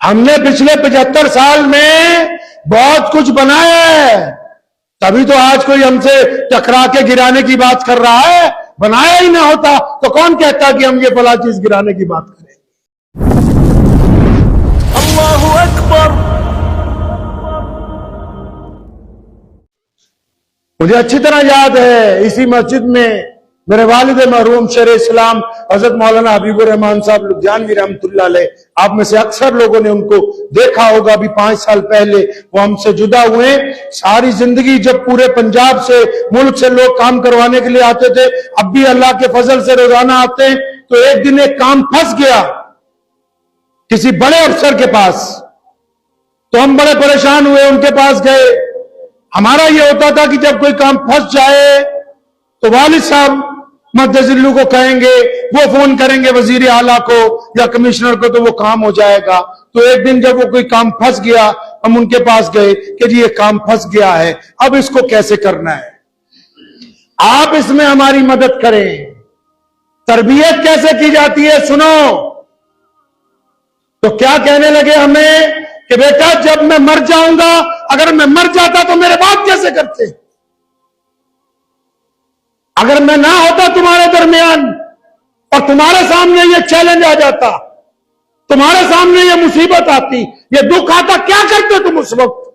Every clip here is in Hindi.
हमने पिछले 75 साल में बहुत कुछ बनाया है, तभी तो आज कोई हमसे टकरा के गिराने की बात कर रहा है। बनाया ही ना होता तो कौन कहता कि हम ये फला चीज गिराने की बात करें। अल्लाहु अकबर। मुझे अच्छी तरह याद है, इसी मस्जिद में मेरे वालिद मरहूम शेर इस्लाम हजरत मौलाना हबीबुर रहमान साहब लुधियानवी रहमतुल्लाह अलैह, आप में से अक्सर लोगों ने उनको देखा होगा। अभी 5 साल पहले वो हमसे जुदा हुए। सारी जिंदगी जब पूरे पंजाब से, मुल्क से लोग काम करवाने के लिए आते थे, अब भी अल्लाह के फजल से रोजाना आते हैं। तो एक दिन एक काम फंस गया किसी बड़े अफसर के पास, तो हम बड़े परेशान हुए, उनके पास गए। हमारा यह होता था कि जब कोई काम फंस जाए तो वालिद साहब मद्दजिल्लू को कहेंगे, वो फोन करेंगे वजीर आला को या कमिश्नर को, तो वो काम हो जाएगा। तो एक दिन जब वो कोई काम फंस गया, हम उनके पास गए कि जी ये काम फंस गया है, अब इसको कैसे करना है, आप इसमें हमारी मदद करें। तरबियत कैसे की जाती है सुनो। तो क्या कहने लगे हमें कि बेटा जब मैं मर जाऊंगा, अगर मैं मर जाता तो मेरे बाप कैसे करते, अगर मैं ना होता तुम्हारे दरमियान और तुम्हारे सामने ये चैलेंज आ जाता, तुम्हारे सामने ये मुसीबत आती, ये दुख आता, क्या करते तुम उस वक्त।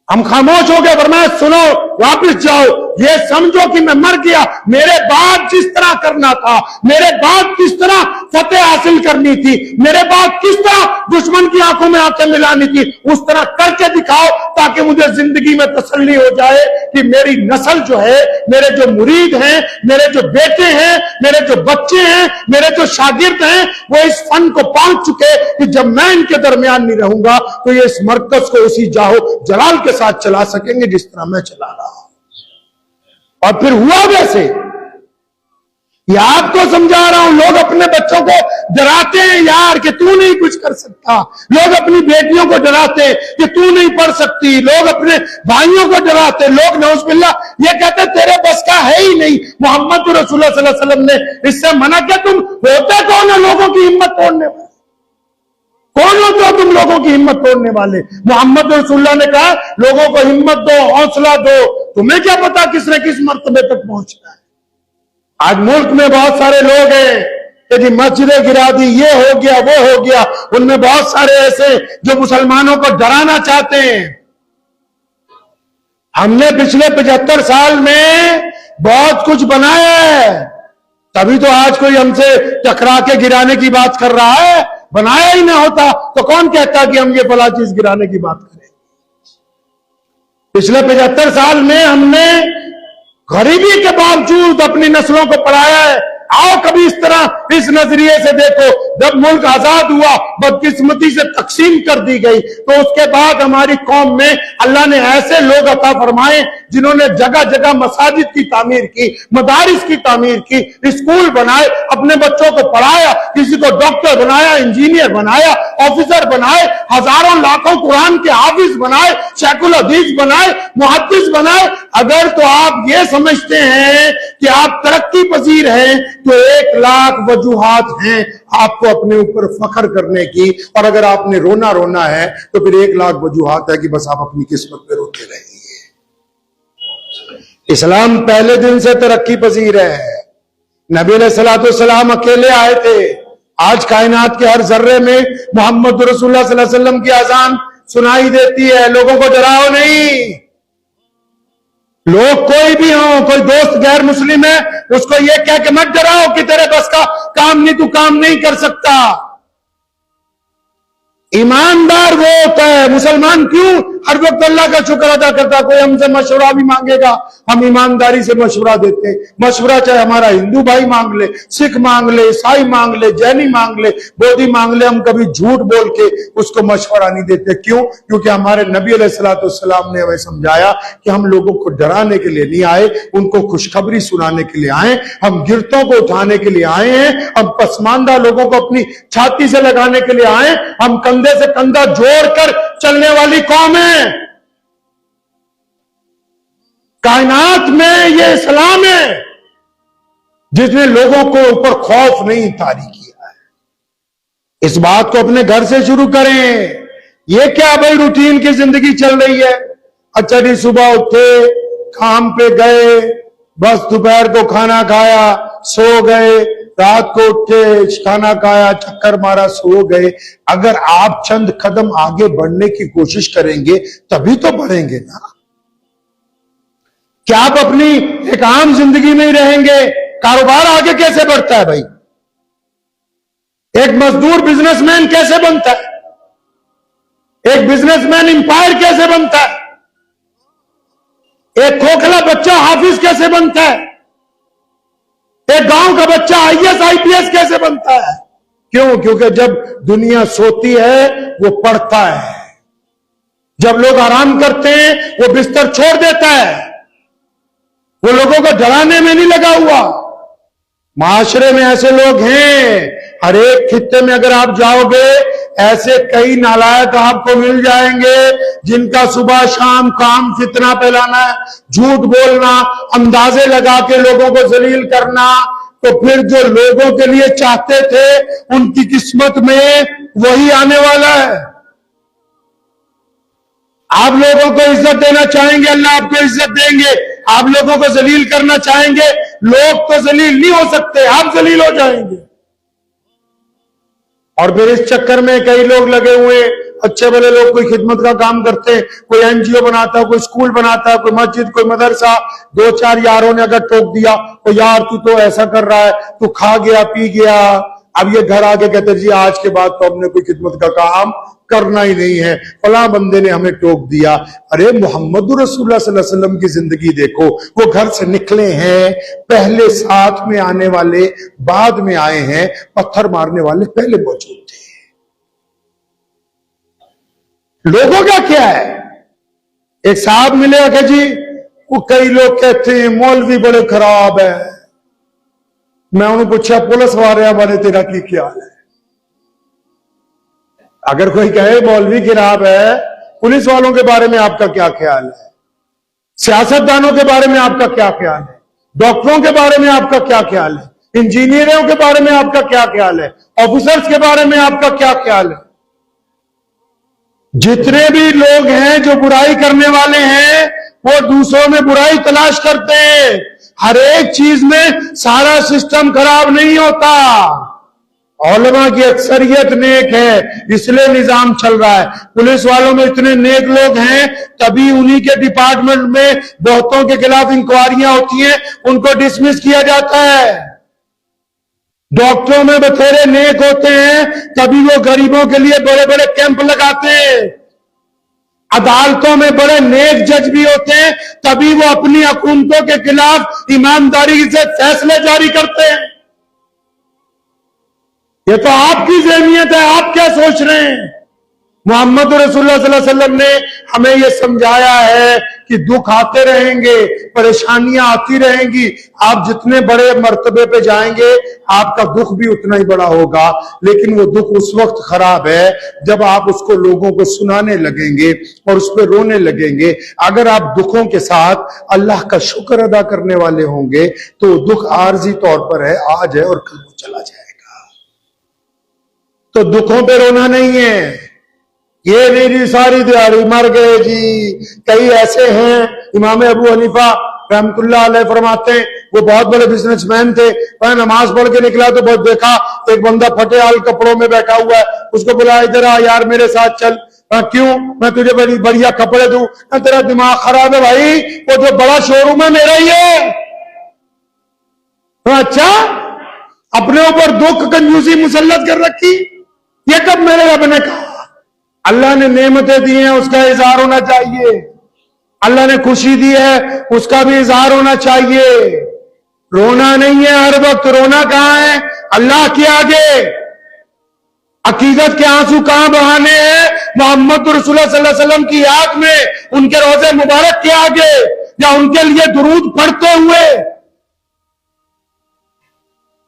हम खामोश हो गए। वरना सुनो, वापस जाओ, ये समझो कि मैं मर गया, मेरे बाद जिस तरह करना था, मेरे बाद किस तरह फतेह हासिल करनी थी, मेरे बाद किस तरह दुश्मन की आंखों में आंखें मिलानी थी, उस तरह करके दिखाओ, ताकि मुझे जिंदगी में तसल्ली हो जाए कि मेरी नस्ल जो है, मेरे जो मुरीद हैं, मेरे जो बेटे हैं, मेरे जो बच्चे हैं, मेरे जो शागिर्द हैं, वो इस फन को पहुंच चुके कि जब मैं इनके दरमियान नहीं रहूंगा तो ये इस मरकज को उसी जाहो जलाल के साथ चला सकेंगे जिस तरह मैं चला रहा हूं। और फिर हुआ वैसे। ये आपको समझा रहा हूं, लोग अपने बच्चों को डराते हैं यार कि तू नहीं कुछ कर सकता, लोग अपनी बेटियों को डराते हैं कि तू नहीं पढ़ सकती, लोग अपने भाइयों को डराते, लोग नौजुबिल्लाह ये कहते तेरे बस का है ही नहीं। मोहम्मद रसूलुल्लाह सल्लल्लाहु अलैहि वसल्लम ने इससे मना किया। तुम होते कौन है लोगों की हिम्मत तोड़ने वाले, कौन होते हो तुम लोगों की हिम्मत तोड़ने वाले। मोहम्मद रसूलुल्लाह ने कहा लोगों को हिम्मत दो, हौसला दो, तुम्हें क्या पता किसने किस मर्तबे तक पहुंचना है। आज मुल्क में बहुत सारे लोग हैं कि जी मस्जिदें गिरा दी, ये हो गया वो हो गया, उनमें बहुत सारे ऐसे जो मुसलमानों को डराना चाहते हैं। हमने पिछले 75 साल में बहुत कुछ बनाया है, तभी तो आज कोई हमसे टकरा के गिराने की बात कर रहा है। बनाया ही ना होता तो कौन कहता कि हम ये फला चीज गिराने की बात करें। पिछले 75 साल में हमने गरीबी के बावजूद अपनी नस्लों को पढ़ाया है। आओ कभी इस तरह इस नजरिए से देखो, जब मुल्क आजाद हुआ, बदकिस्मती से तकसीम कर दी गई, तो उसके बाद हमारी कौम में अल्लाह ने ऐसे लोग अता फरमाए जिन्होंने जगह जगह मसाजिद की तामीर की, मदारिस की तामीर की, स्कूल बनाए, अपने बच्चों को पढ़ाया, किसी को डॉक्टर बनाया, इंजीनियर बनाया, ऑफिसर बनाए, हजारों लाखों कुरान के हाफिज बनाए, शेखुल हदीस बनाए, मुहद्दिस बनाए। अगर तो आप ये समझते हैं कि आप तरक्की पजीर हैं तो 1 लाख वजूहात हैं आपको अपने ऊपर फख्र करने की, और अगर आपने रोना है तो फिर 1 लाख वजूहात है कि बस आप अपनी किस्मत पे रोते रहेंगे। इस्लाम पहले दिन से तरक्की पजीर है। नबी अलैहिस्सलाम अकेले आए थे, आज कायनात के हर जर्रे में मोहम्मद रसूलुल्लाह सल्लल्लाहु अलैहि वसल्लम की अजान सुनाई देती है। लोगों को डराओ नहीं। लोग कोई भी हो, कोई दोस्त गैर मुस्लिम है, उसको ये कह के मत डराओ कि तेरे बस का काम नहीं, तू काम नहीं कर सकता। ईमानदार वो होता है। मुसलमान क्यों हर वक्त अल्लाह का शुक्र अदा करता। कोई हमसे मशवरा भी मांगेगा, हम ईमानदारी से मशवरा देते हैं। मशवरा चाहे हमारा हिंदू भाई मांग ले, सिख मांग ले, ईसाई मांग ले, जैनी मांग ले, बोधी मांग ले, हम कभी झूठ बोल के उसको मशवरा नहीं देते। क्यों? क्योंकि हमारे नबी अलैहिस्सलाम ने हमें समझाया कि हम लोगों को डराने के लिए नहीं आए, उनको खुशखबरी सुनाने के लिए आए, हम गिरतों को उठाने के लिए आए हैं, हम पसमानदा लोगों को अपनी छाती से लगाने के लिए आए, हम कंधे से कंधा जोड़कर चलने वाली कौम है। कायनात में ये इस्लाम है जिसने लोगों को ऊपर खौफ नहीं तारी किया है। इस बात को अपने घर से शुरू करें। ये क्या भाई रूटीन की जिंदगी चल रही है? अच्छा जी, सुबह उठे, काम पे गए, बस दोपहर को खाना खाया, सो गए, रात को उठे, खाना खाया, चक्कर मारा, सो गए। अगर आप चंद कदम आगे बढ़ने की कोशिश करेंगे तभी तो बढ़ेंगे ना। क्या आप अपनी एक आम जिंदगी में ही रहेंगे? कारोबार आगे कैसे बढ़ता है भाई? एक मजदूर बिजनेसमैन कैसे बनता है? एक बिजनेसमैन एम्पायर कैसे बनता है? एक खोखला बच्चा हाफिज कैसे बनता है? एक गांव का बच्चा आईएएस आईपीएस कैसे बनता है? क्यों? क्योंकि जब दुनिया सोती है वो पढ़ता है, जब लोग आराम करते हैं वो बिस्तर छोड़ देता है, वो लोगों को डराने में नहीं लगा हुआ। माशरे में ऐसे लोग हैं, हर एक खित्ते में अगर आप जाओगे ऐसे कई नालायक आपको मिल जाएंगे जिनका सुबह शाम काम फितना फैलाना है, झूठ बोलना, अंदाजे लगा के लोगों को जलील करना। तो फिर जो लोगों के लिए चाहते थे उनकी किस्मत में वही आने वाला है। आप लोगों को इज्जत देना चाहेंगे, अल्लाह आपको इज्जत देंगे। आप लोगों को जलील करना चाहेंगे, लोग तो जलील नहीं हो सकते, आप जलील हो जाएंगे। और फिर इस चक्कर में कई लोग लगे हुए, अच्छे भले लोग, कोई खिदमत का काम करते हैं, कोई एनजीओ बनाता है, कोई स्कूल बनाता है, कोई मस्जिद, कोई मदरसा। दो चार यारों ने अगर टोक दिया तो यार तू तो ऐसा कर रहा है, तू खा गया पी गया। अब ये घर आके कहते जी आज के बाद तो हमने कोई खिदमत का काम करना ही नहीं है, फला बंदे ने हमें टोक दिया। अरे मोहम्मद रसूलुल्लाह सल्लल्लाहु अलैहि वसल्लम की जिंदगी देखो, वो घर से निकले हैं, पहले साथ में आने वाले बाद में आए हैं, पत्थर मारने वाले पहले मौजूद थे। लोगों का क्या है? एक साहब मिले आके जी, वो कई लोग कहते हैं मौलवी बड़े खराब है। मैं उन्हें पूछा पुलिस वाले तेरा की क्या हाल है? अगर कोई कहे मौलवी खराब है, पुलिस वालों के बारे में आपका क्या ख्याल है? सियासतदानों के बारे में आपका क्या ख्याल है? डॉक्टरों के बारे में आपका क्या ख्याल है? इंजीनियरों के बारे में आपका क्या ख्याल है? ऑफिसर्स के बारे में आपका क्या ख्याल है? जितने भी लोग हैं जो बुराई करने वाले हैं वो दूसरों में बुराई तलाश करते हैं। हर एक चीज में सारा सिस्टम खराब नहीं होता। उलमा की अक्सरियत नेक है, इसलिए निजाम चल रहा है। पुलिस वालों में इतने नेक लोग हैं तभी उन्हीं के डिपार्टमेंट में बहुतों के खिलाफ इंक्वायरियां होती हैं, उनको डिसमिस किया जाता है। डॉक्टरों में बथेरे नेक होते हैं तभी वो गरीबों के लिए बड़े बड़े कैंप लगाते हैं। अदालतों में बड़े नेक जज भी होते हैं तभी वो अपनी हुकूमतों के खिलाफ ईमानदारी से फैसले जारी करते हैं। ये तो आपकी ज़हनियत है, आप क्या सोच रहे हैं? मोहम्मद रसूलुल्लाह सल्लल्लाहु अलैहि वसल्लम ने हमें यह समझाया है कि दुख आते रहेंगे, परेशानियां आती रहेंगी। आप जितने बड़े मर्तबे पे जाएंगे आपका दुख भी उतना ही बड़ा होगा, लेकिन वो दुख उस वक्त खराब है जब आप उसको लोगों को सुनाने लगेंगे और उस पर रोने लगेंगे। अगर आप दुखों के साथ अल्लाह का शुक्र अदा करने वाले होंगे तो दुख आर्जी तौर पर है, आज है और कल वो चला जाएगा। तो दुखों पे रोना नहीं है। ये नहीं जी सारी दिहाड़ी मर गए जी। कई ऐसे हैं, इमाम अबू हनीफा रहमतुल्लाह अलैह फरमाते हैं, वो बहुत बड़े बिजनेसमैन थे। वह नमाज पढ़ के निकला तो बहुत देखा एक बंदा फटे हाल कपड़ों में बैठा हुआ है। उसको बोला इधर आ यार मेरे साथ चल। क्यों? मैं तुझे बड़ी बढ़िया कपड़े दूं। तेरा दिमाग खराब है भाई, वो जो बड़ा शोरूम है मेरा ही है। अच्छा, अपने ऊपर दुख कंजूसी मुसल्लत कर रखी। ये कब मेरे रब ने कहा? अल्लाह ने नेमतें दी हैं उसका इजहार होना चाहिए। अल्लाह ने खुशी दी है उसका भी इजहार होना चाहिए। रोना नहीं है हर वक्त। रोना कहां है? अल्लाह के आगे। अकीदत के आंसू कहां बहाने हैं? मोहम्मद रसूलुल्लाह सल्लल्लाहु अलैहि वसल्लम की याद में, उनके रोज़े मुबारक के आगे, या उनके लिए दुरूद पढ़ते हुए।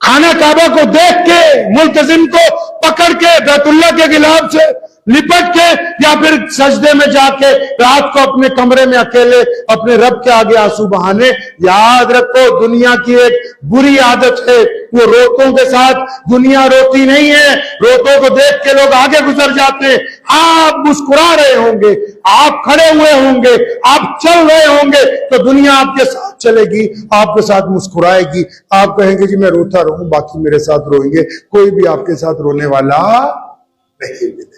खाना काबा को देख के, मुल्तजिम को पकड़ के बैतुल्लाह के गिलाफ से लिपट के या फिर सजदे में जाके रात को अपने कमरे में अकेले अपने रब के आगे आंसू बहाने। याद रखो, दुनिया की एक बुरी आदत है, वो रोतों के साथ दुनिया रोती नहीं है। रोतों को देख के लोग आगे गुजर जाते हैं। आप मुस्कुरा रहे होंगे, आप खड़े हुए होंगे, आप चल रहे होंगे तो दुनिया आपके साथ चलेगी, आपके साथ मुस्कुराएगी। आप कहेंगे जी मैं रोता रहूं, बाकी मेरे साथ रोएंगे, कोई भी आपके साथ रोने वाला नहीं मिलेगा।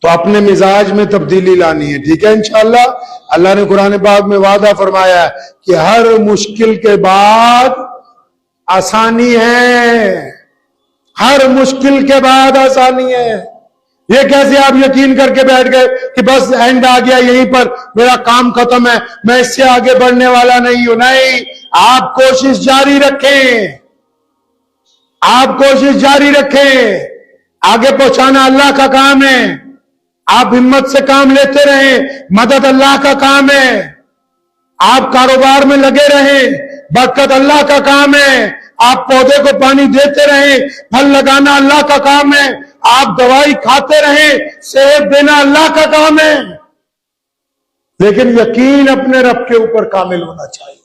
तो अपने मिजाज में तब्दीली लानी है, ठीक है इंशाअल्लाह। अल्लाह ने कुरान पाक में वादा फरमाया है कि हर मुश्किल के बाद आसानी है, हर मुश्किल के बाद आसानी है। ये कैसे आप यकीन करके बैठ गए कि बस एंड आ गया, यहीं पर मेरा काम खत्म है, मैं इससे आगे बढ़ने वाला नहीं हूं? नहीं, आप कोशिश जारी रखें, आप कोशिश जारी रखें। आगे पहुंचाना अल्लाह का काम है, आप हिम्मत से काम लेते रहें, मदद अल्लाह का काम है। आप कारोबार में लगे रहें, बरकत अल्लाह का काम है। आप पौधे को पानी देते रहें, फल लगाना अल्लाह का काम है। आप दवाई खाते रहें, सेहत देना अल्लाह का काम है। लेकिन यकीन अपने रब के ऊपर कामिल होना चाहिए,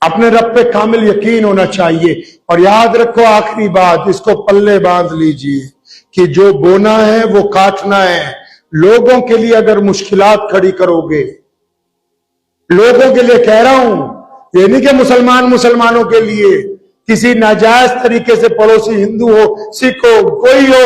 अपने रब पे कामिल यकीन होना चाहिए। और याद रखो आखिरी बात, इसको पल्ले बांध लीजिए कि जो बोना है वो काटना है। लोगों के लिए अगर मुश्किलात खड़ी करोगे, लोगों के लिए कह रहा हूं, ये नहीं कि मुसलमानों के लिए, किसी नाजायज तरीके से पड़ोसी हिंदू हो, सिख हो, कोई हो,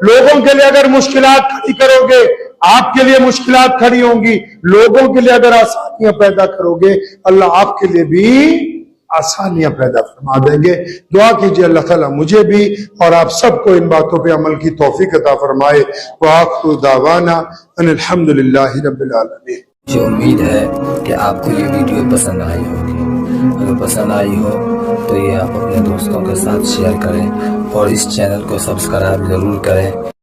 लोगों के लिए अगर मुश्किलात खड़ी करोगे, आपके लिए मुश्किलात खड़ी होंगी। लोगों के लिए अगर आसानियां पैदा करोगे, अल्लाह आपके लिए भी आसानियां पैदा फरमा देंगे। दुआ कीजिए अल्लाह ताला मुझे भी और आप सबको इन बातों पे अमल की तौफीक अता फरमाए। व आखिरु दावाना अनिल हम्दुलिल्लाहि रब्बिल आलमीन। मुझे उम्मीद है कि आपको ये वीडियो पसंद आई होगी। अगर पसंद आई हो तो ये आप अपने दोस्तों के साथ शेयर करें और इस चैनल को सब्सक्राइब जरूर करें।